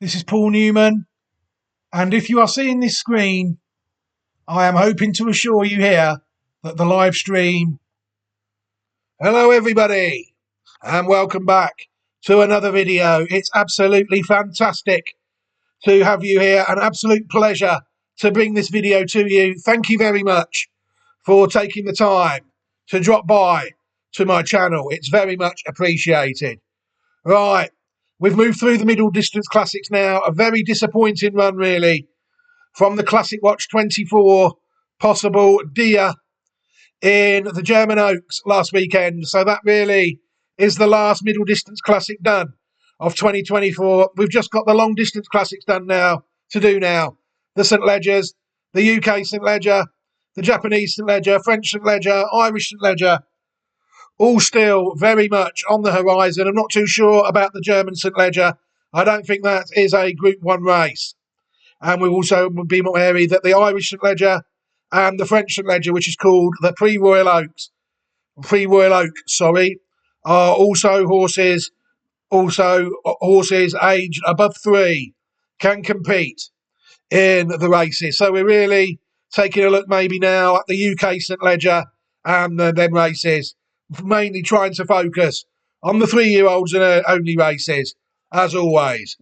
This is Paul Newman, and if you are seeing this screen, I am hoping to assure you here that the live stream. Hello, everybody, and welcome back to another video. It's absolutely fantastic to have you here, an absolute pleasure to bring this video to you. Thank you very much for taking the time to drop by to my channel. It's very much appreciated. Right, we've moved through the middle distance classics now. A very disappointing run, really, from the Classic Watch 24 possible Dia in the German Oaks last weekend. So that really is the last middle distance classic done of 2024. We've just got the long distance classics done now to do now. The St. Ledgers, the UK St. Ledger, the Japanese St. Ledger, French St. Ledger, Irish St. Ledger, all still very much on the horizon. I'm not too sure about the German St. Ledger. I don't think that is a Group 1 race. And we also would be more wary that the Irish St. Ledger and the French St. Ledger, which is called the Pre-Royal Oak, are also horses aged above 3 can compete in the races. So we're really taking a look maybe now at the UK St. Ledger and them races, mainly trying to focus on the 3-year-olds and only races, as always.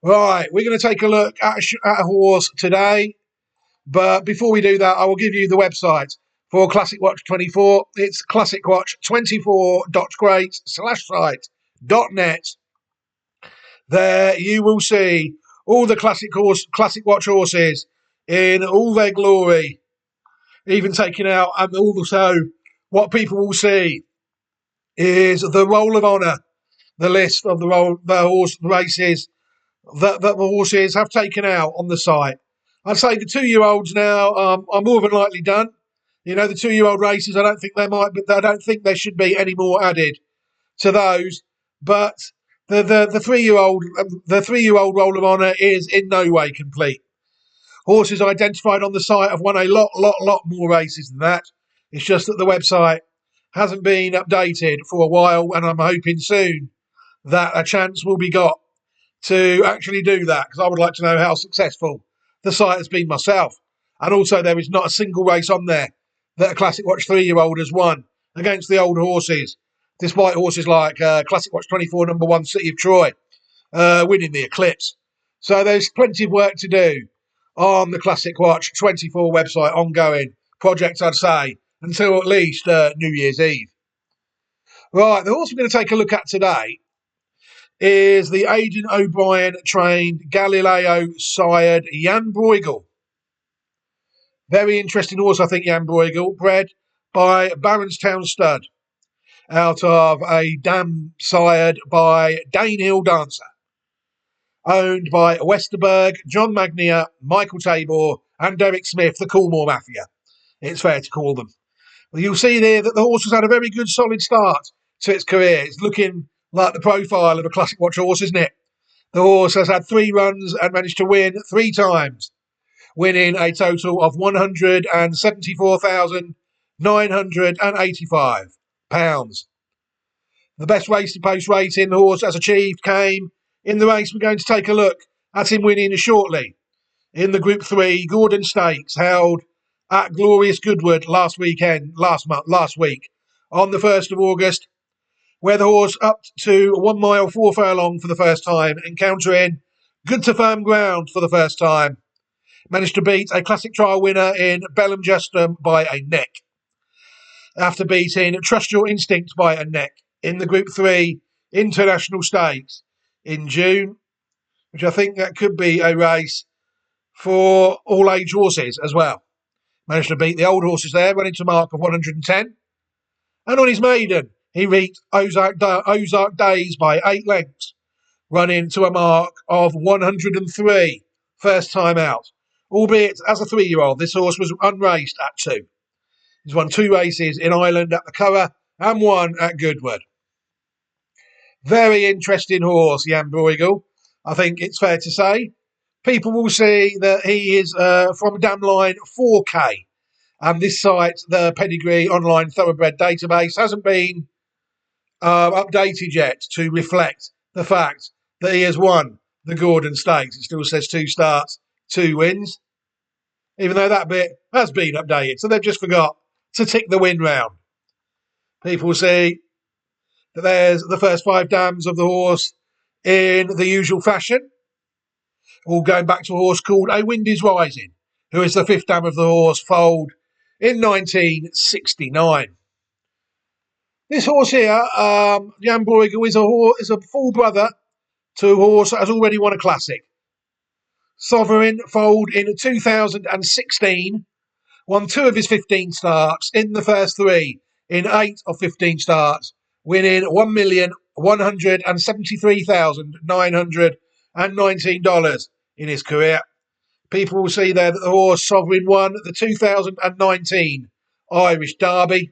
Right, we're going to take a look at a horse today. But before we do that, I will give you the website for Classic Watch 24. It's classicwatch24.great/site.net. There you will see all the Classic Watch horses in all their glory, even taking out, and also what people will see is the Roll of Honour, the list of the horse races that the horses have taken out on the site. I'd say the 2-year-olds now are more than likely done. You know, the 2-year-old races, I don't think there should be any more added to those. But the 3-year-old Roll of Honour is in no way complete. Horses identified on the site have won a lot more races than that. It's just that the website hasn't been updated for a while, and I'm hoping soon that a chance will be got to actually do that, because I would like to know how successful the site has been myself. And also, there is not a single race on there that a Classic Watch 3-year-old has won against the older horses, despite horses like Classic Watch 24 number 1 City of Troy winning the Eclipse. So there's plenty of work to do on the Classic Watch 24 website, ongoing project, I'd say, until at least New Year's Eve. Right, the horse we're going to take a look at today is the Aidan O'Brien trained Galileo sired Jan Brueghel. Very interesting horse, I think, Jan Brueghel, bred by Baronstown Stud out of a dam sired by Danehill Dancer, owned by Westerberg, John Magnier, Michael Tabor and Derek Smith, the Coolmore Mafia, it's fair to call them. Well, you'll see there that the horse has had a very good solid start to its career. It's looking like the profile of a Classic Watch horse, isn't it? The horse has had 3 runs and managed to win 3 times, winning a total of £174,985. The best race to post rating the horse has achieved came in the race we're going to take a look at him winning shortly, in the Group 3 Gordon Stakes, held at Glorious Goodwood last week, on the 1st of August, where the horse up to 1 mile 4 furlong for the first time, encountering good to firm ground for the first time. Managed to beat a classic trial winner in Bellum Justum by a neck, after beating Trust Your Instinct by a neck in the Group 3 International Stakes in June, which I think that could be a race for all age horses as well. Managed to beat the old horses there, running to a mark of 110. And on his maiden, he beat Ozark Days by 8 lengths, running to a mark of 103, first time out. Albeit, as a 3-year-old, this horse was unraced at 2. He's won 2 races in Ireland at the Curragh and 1 at Goodwood. Very interesting horse, Jan Brueghel, I think it's fair to say. People will see that he is from dam line 4K. And this site, the Pedigree Online Thoroughbred Database, hasn't been updated yet to reflect the fact that he has won the Gordon Stakes. It still says 2 starts, 2 wins, even though that bit has been updated. So they've just forgot to tick the win round. People see that there's the first 5 dams of the horse in the usual fashion, all going back to a horse called A Wind Is Rising, who is the 5th dam of the horse, foaled in 1969. This horse here, Jan Brueghel, is a full brother to a horse that has already won a classic. Sovereign foaled in 2016, won 2 of his 15 starts in the first 3 in 8 of 15 starts, winning $1,173,919 in his career. People will see there that the horse Sovereign won the 2019 Irish Derby.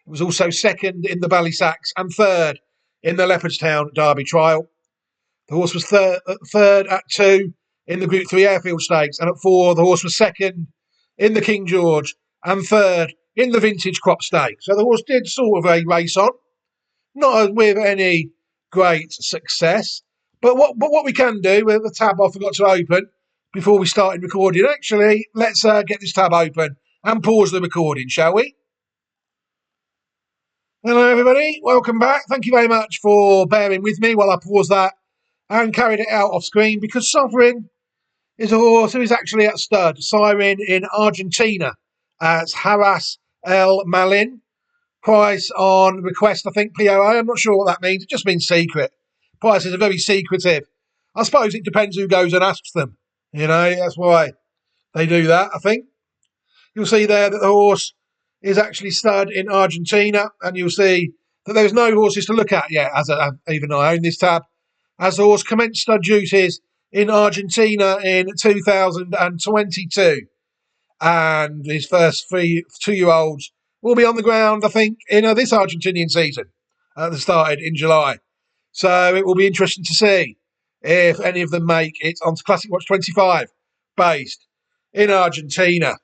It was also second in the Ballysacks and third in the Leopardstown Derby trial. The horse was third at 2 in the Group 3 Airfield Stakes, and at 4 the horse was second in the King George and third in the Vintage Crop Stakes. So the horse did sort of a race on, not with any great success. But what we can do, with the tab I forgot to open before we started recording, actually, let's get this tab open and pause the recording, shall we? Hello everybody, welcome back. Thank you very much for bearing with me while I paused that and carried it out off screen, because Sovereign is a horse who is actually at stud, siren in Argentina at Harras El Malin. Price on request, I think, POA. I'm not sure what that means. It just means secret. Prices are very secretive. I suppose it depends who goes and asks them. You know, that's why they do that, I think. You'll see there that the horse is actually stud in Argentina, and you'll see that there's no horses to look at yet, even I own this tab, as the horse commenced stud duties in Argentina in 2022. And his first 2-year-olds will be on the ground, I think, in this Argentinian season that started in July. So it will be interesting to see if any of them make it onto Classic Watch 25, based in Argentina.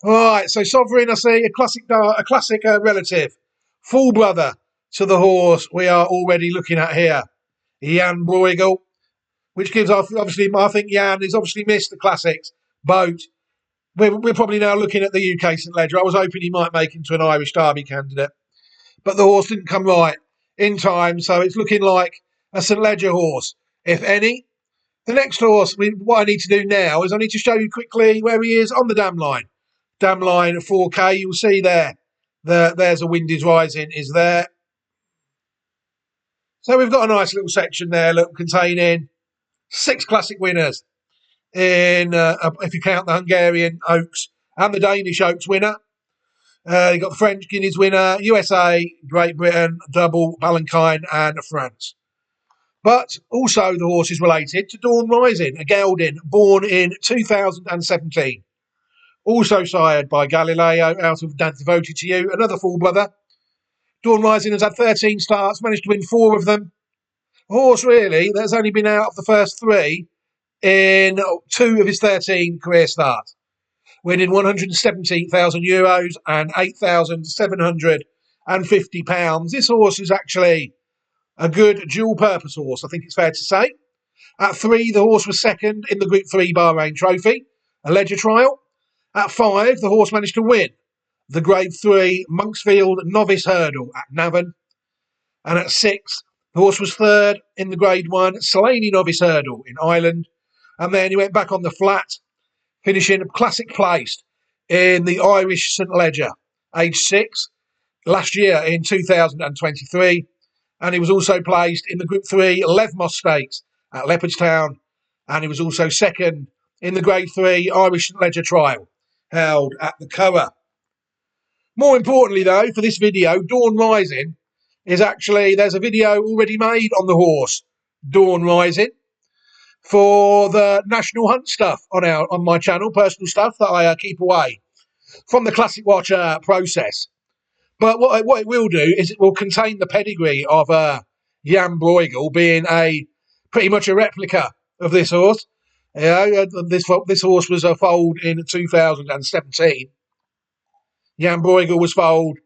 All right, so Sovereign, I see, a classic relative, full brother to the horse we are already looking at here, Jan Brueghel, which gives off, obviously, I think Jan has obviously missed the classics boat. We're probably now looking at the UK St Ledger. I was hoping he might make into an Irish Derby candidate, but the horse didn't come right in time, so it's looking like a St Ledger horse, if any. The next horse, what I need to do now is I need to show you quickly where he is on the dam line. Dam line 4K, you'll see there. There's A Wind Is Rising is there. So we've got a nice little section there, containing 6 classic winners. If you count the Hungarian Oaks and the Danish Oaks winner. You've got the French Guineas winner, USA, Great Britain, Double, Balancine and France. But also the horse is related to Dawn Rising, a gelding born in 2017. Also sired by Galileo out of Devoted to You, another full brother. Dawn Rising has had 13 starts, managed to win 4 of them. A horse, really, that's only been out of the first 3 in 2 of his 13 career starts, winning €170,000 and £8,750. This horse is actually a good dual-purpose horse, I think it's fair to say. At 3, the horse was second in the Group 3 Bahrain Trophy, a Ledger trial. At 5, the horse managed to win the Grade 3 Monksfield Novice Hurdle at Navan. And at 6, the horse was third in the Grade 1 Slaney Novice Hurdle in Ireland. And then he went back on the flat, finishing classic placed in the Irish St Ledger, age 6, last year in 2023. And he was also placed in the Group 3 Levmos Stakes at Leopardstown. And he was also second in the Grade 3 Irish St Ledger trial, held at the Coa. More importantly, though, for this video, Dawn Rising is actually, there's a video already made on the horse, Dawn Rising, for the National Hunt stuff on my channel, personal stuff that I keep away from the Classic Watch process. But what it will do is it will contain the pedigree of Jan Brueghel, being pretty much a replica of this horse. This horse was foaled in 2017. Jan Brueghel was foaled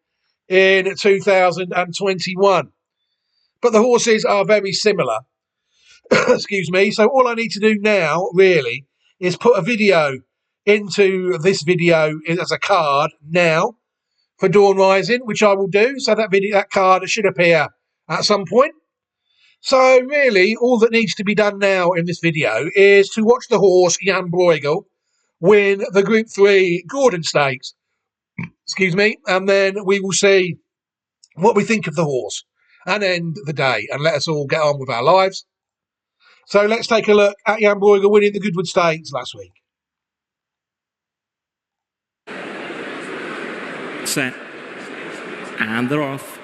in 2021. But the horses are very similar. Excuse me. So all I need to do now, really, is put a video into this video as a card now for Dawn Rising, which I will do. So that card should appear at some point. So really, all that needs to be done now in this video is to watch the horse Jan Brueghel win the Group 3 Gordon Stakes. Excuse me. And then we will see what we think of the horse and end the day and let us all get on with our lives. So let's take a look at Jan Brueghel winning the Goodwood Stakes last week. Set. And they're off.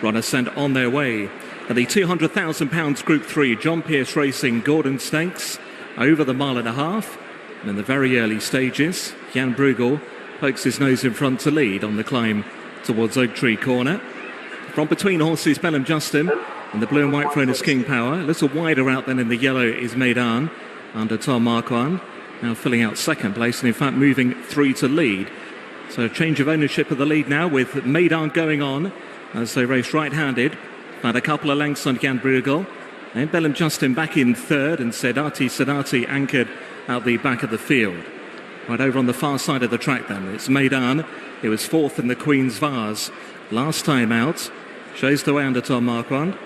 Runners sent on their way. At the £200,000 Group 3 John Pierce Racing Gordon Stakes, over the mile and a half. And in the very early stages, Jan Brueghel pokes his nose in front to lead on the climb towards Oak Tree Corner. From between horses, Bellum Justin and the blue and white Fronus King Power. A little wider out than in the yellow is Meydan under Tom Marquand. Now filling out second place and in fact moving through to lead. So a change of ownership of the lead now with Meydan going on as they race right-handed. About a couple of lengths on Jan Brueghel. And Bellum Justin back in third and Sedati anchored out the back of the field. Right over on the far side of the track then. It's Meydan. He was fourth in the Queen's Vase last time out. Shows the way under Tom Marquand.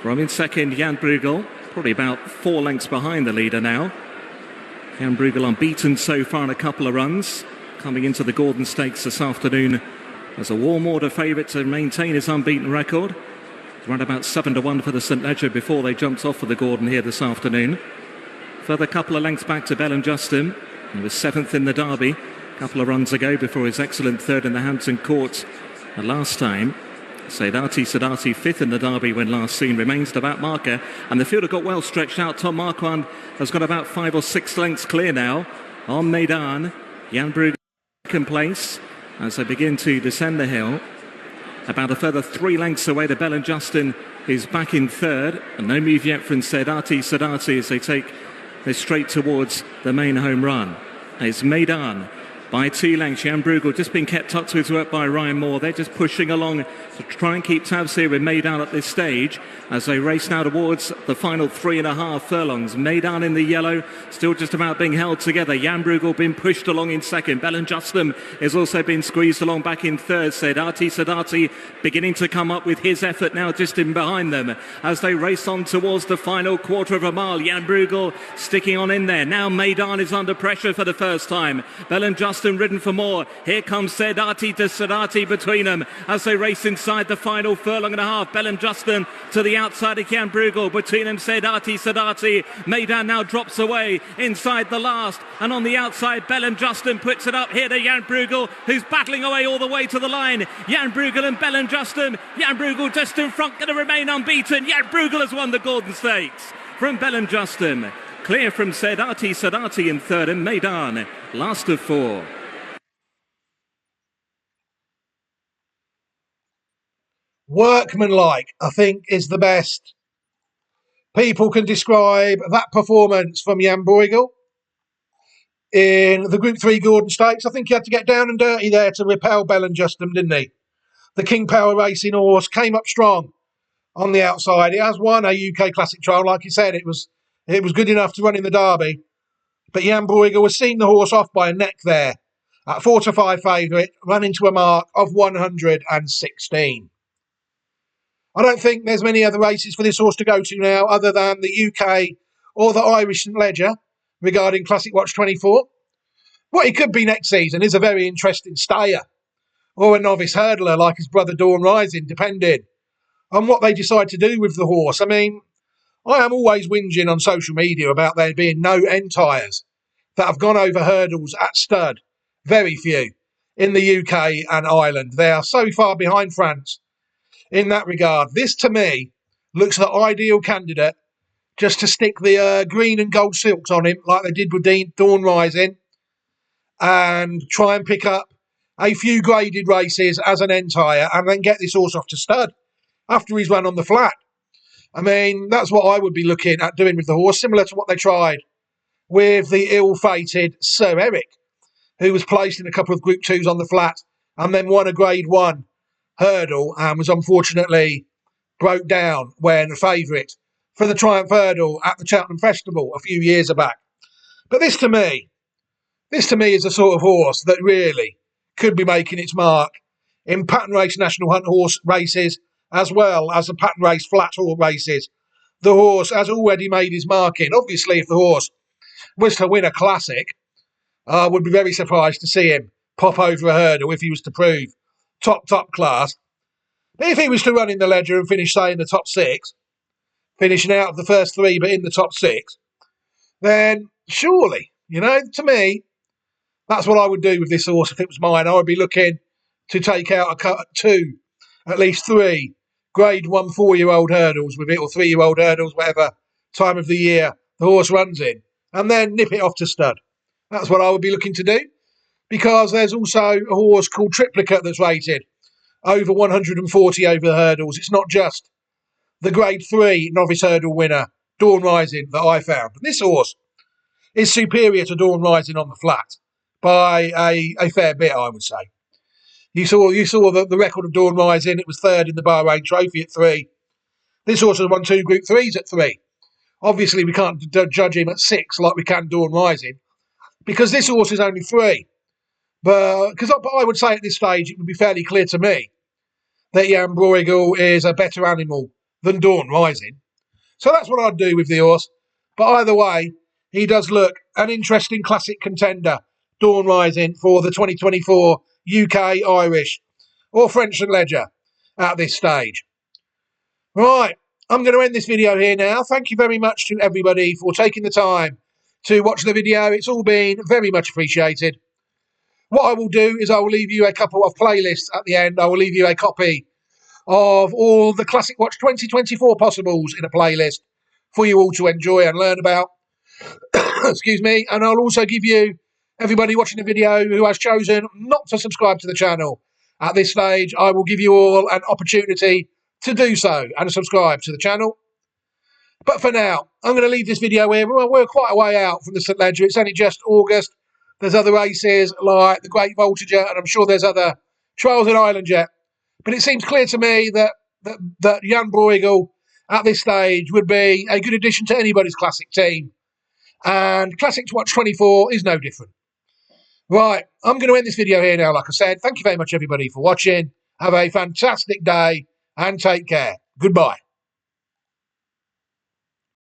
From in second, Jan Brueghel. Probably about 4 lengths behind the leader now. Jan Brueghel unbeaten so far in a couple of runs. Coming into the Gordon Stakes this afternoon as a warm order favourite to maintain his unbeaten record. Around about 7-1 for the St Ledger before they jumped off for the Gordon here this afternoon. Further couple of lengths back to Bellum Justin. He was 7th in the Derby a couple of runs ago before his excellent third in the Hampton Court the last time. Sedati 5th in the Derby when last seen, remains to that marker. And the field have got well stretched out. Tom Marquand has got about 5 or 6 lengths clear now on Meydan. Jan Brueghel second place as they begin to descend the hill. About a further 3 lengths away to Bellum Justin, who's back in third. And no move yet from Sedati as they take this straight towards the main home run. It's Meydan by 2 lengths. Jan Brueghel just being kept up to his work by Ryan Moore. They're just pushing along to try and keep tabs here with Meydan at this stage as they race now towards the final 3.5 furlongs. Meydan in the yellow, still just about being held together. Jan Brueghel being pushed along in second. Bellum Justin is also being squeezed along back in third. Sedati beginning to come up with his effort now just in behind them as they race on towards the final quarter of a mile. Jan Brueghel sticking on in there. Now Meydan is under pressure for the first time. Bellum Justin ridden for more. Here comes Sedati between them as they race inside the final furlong and a half. Bellum Justin to the outside of Jan Brueghel. Between them Sedati. Meydan now drops away inside the last, and on the outside Bellum Justin puts it up here to Jan Brueghel, who's battling away all the way to the line. Jan Brueghel and Bellum Justin. Jan Brueghel just in front, going to remain unbeaten. Jan Brueghel has won the Gordon Stakes from Bellum Justin. Clear from Sedati in third and Meydan last of 4. Workmanlike, I think, is the best people can describe that performance from Jan Brueghel in the Group 3 Gordon Stakes. I think he had to get down and dirty there to repel Bellum Justin, didn't he? The King Power Racing horse came up strong on the outside. It has won a UK Classic trial, like you said. It was good enough to run in the Derby. But Jan Brueghel was seeing the horse off by a neck there. At 4-5 favourite, running to a mark of 116. I don't think there's many other races for this horse to go to now other than the UK or the Irish St Ledger regarding Classic Watch 24. What he could be next season is a very interesting stayer or a novice hurdler like his brother Dawn Rising, depending on what they decide to do with the horse. I mean, I am always whinging on social media about there being no end tyres that have gone over hurdles at stud. Very few in the UK and Ireland. They are so far behind France in that regard. This, to me, looks the ideal candidate just to stick the green and gold silks on him like they did with Dawn Rising and try and pick up a few graded races as an end tyre and then get this horse off to stud after he's run on the flat. I mean, that's what I would be looking at doing with the horse, similar to what they tried with the ill-fated Sir Eric, who was placed in a couple of Group 2s on the flat and then won a Grade 1 hurdle and was unfortunately broke down when a favourite for the Triumph Hurdle at the Cheltenham Festival a few years back. But this to me is a sort of horse that really could be making its mark in pattern race national hunt horse races as well as the pattern race flat horse races. The horse has already made his mark in. Obviously, if the horse was to win a classic, I would be very surprised to see him pop over a hurdle if he was to prove top class. But if he was to run in the Ledger and finish, say, in the top six, finishing out of the first three but in the top six, then surely, to me, that's what I would do with this horse if it was mine. I would be looking to take out at least three grade 1 4-year-old hurdles with it, or 3-year-old hurdles, whatever time of the year the horse runs in, and then nip it off to stud. That's what I would be looking to do, because there's also a horse called Triplicate that's rated over 140 over the hurdles. It's not just the grade 3 novice hurdle winner, Dawn Rising, that I found. This horse is superior to Dawn Rising on the flat by a fair bit, I would say. You saw the record of Dawn Rising. It was third in the Bahrain Trophy at 3. This horse has won 2 Group 3s at 3. Obviously, we can't judge him at 6 like we can Dawn Rising, because this horse is only 3. But I would say at this stage it would be fairly clear to me that Jan Brueghel is a better animal than Dawn Rising. So that's what I'd do with the horse. But either way, he does look an interesting classic contender, Dawn Rising, for the 2024 UK, Irish or French and Ledger at this stage. Right, I'm going to end this video here now. Thank you very much to everybody for taking the time to watch the video. It's all been very much appreciated. What I will do is I will leave you a couple of playlists at the end. I will leave you a copy of all the Classic Watch 2024 possibles in a playlist for you all to enjoy and learn about. Excuse me. And I'll also give you, everybody watching the video who has chosen not to subscribe to the channel at this stage, I will give you all an opportunity to do so and subscribe to the channel. But for now, I'm going to leave this video here. We're quite a way out from the St Ledger. It's only just August. There's other races like the Great Voltager, and I'm sure there's other trials in Ireland yet. But it seems clear to me that Jan Brueghel at this stage would be a good addition to anybody's classic team. And Classic Watch 24 is no different. Right, I'm going to end this video here now, like I said. Thank you very much, everybody, for watching. Have a fantastic day and take care. Goodbye.